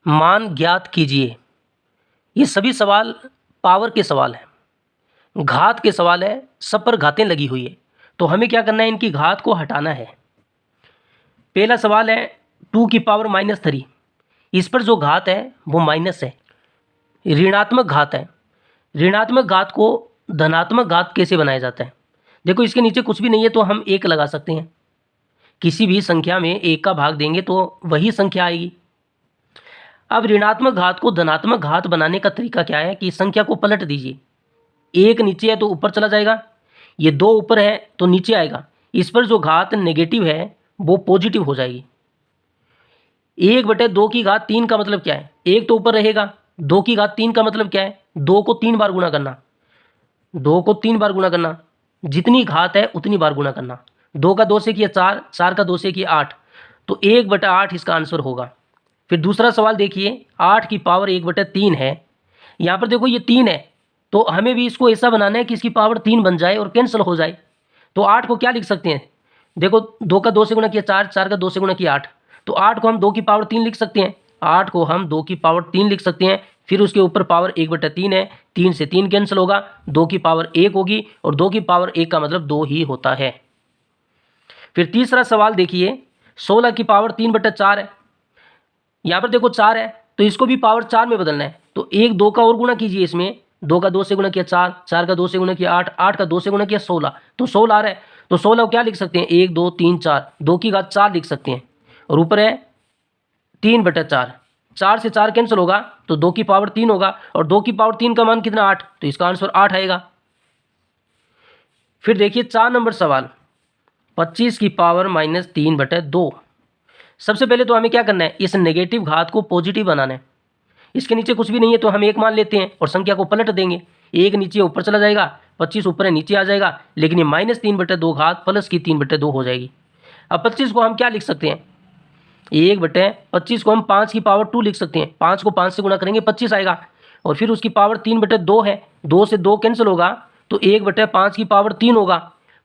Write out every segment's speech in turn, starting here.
मान ज्ञात कीजिए। ये सभी सवाल पावर के सवाल हैं, घात के सवाल है, सब पर घातें लगी हुई है। तो हमें क्या करना है, इनकी घात को हटाना है। पहला सवाल है 2⁻³ इस पर जो घात है वो माइनस है, ऋणात्मक घात है। ऋणात्मक घात को धनात्मक घात कैसे बनाया जाता है? देखो इसके नीचे कुछ भी नहीं है तो हम 1 लगा सकते हैं। किसी भी संख्या में 1 का भाग देंगे तो वही संख्या आएगी। अब ऋणात्मक घात को धनात्मक घात बनाने का तरीका क्या है कि संख्या को पलट दीजिए। 1 नीचे है तो ऊपर चला जाएगा, ये 2 ऊपर है तो नीचे आएगा। इस पर जो घात नेगेटिव है वो पॉजिटिव हो जाएगी। 1/2 की घात 3 का मतलब क्या है? 1 तो ऊपर रहेगा, 2 की घात 3 का मतलब क्या है? 2 को 3 बार गुणा करना। 2 को 3 बार गुणा करना, जितनी घात है उतनी बार गुणा करना। 2 का 2 से किया 4, 4 का 2 से किया 8, तो 1/8 इसका आंसर होगा। फिर दूसरा सवाल देखिए, 8 की पावर 1/3 है। यहाँ पर देखो ये 3 है तो हमें भी इसको ऐसा बनाना है कि इसकी पावर 3 बन जाए और कैंसिल हो जाए। तो 8 को क्या लिख सकते हैं? देखो 2 का 2 से गुणा किया 4, 4 का 2 से गुणा किया 8, तो 8 को हम 2 की पावर 3 लिख सकते हैं। 8 को हम 2 की पावर 3 लिख सकते हैं। फिर उसके ऊपर पावर 1/3 है, 3 से 3 कैंसिल होगा, 2 की पावर 1 होगी और 2 की पावर 1 का मतलब 2 ही होता है। फिर तीसरा सवाल देखिए, 16 की पावर 3/4 है। यहाँ पर देखो 4 है तो इसको भी पावर 4 में बदलना है, तो 1 2 का और गुणा कीजिए इसमें। 2 का 2 से गुणा किया 4, 4 का 2 से गुणा किया 8, 8 का 2 से गुणा किया 16, तो 16 आ रहा है। तो 16 को क्या लिख सकते हैं? 1 2 3 4, 2 की घात 4 लिख सकते हैं और ऊपर है 3/4। 4 से 4 कैंसिल होगा तो 2 की पावर 3 होगा और 2 की पावर 3 का मान कितना? 8, तो इसका आंसर 8 आएगा। फिर देखिए 4 नंबर सवाल, 25 की पावर -3/2। सबसे पहले तो हमें क्या करना है, इस नेगेटिव घात को पॉजिटिव बनाना है। इसके नीचे कुछ भी नहीं है तो हम 1 मान लेते हैं और संख्या को पलट देंगे। 1 नीचे ऊपर चला जाएगा, 25 ऊपर है नीचे आ जाएगा, लेकिन ये -3/2 घात प्लस की 3/2 हो जाएगी। अब 25 को हम क्या लिख सकते हैं? 1/25 को हम 5 की पावर 2 लिख सकते हैं। 5 को 5 से गुणा करेंगे 25 आएगा और फिर उसकी पावर 3/2 है, 2 से 2 कैंसिल होगा तो 1/5 की पावर 3 होगा।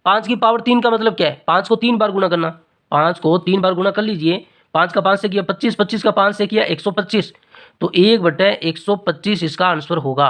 5 की पावर 3 का मतलब क्या है? 5 को 3 बार गुणा करना। 5 को 3 बार गुणा कर लीजिए। 5 का 5 से किया 25, 25 का 5 से किया 125, तो 1/125 इसका आंसर होगा।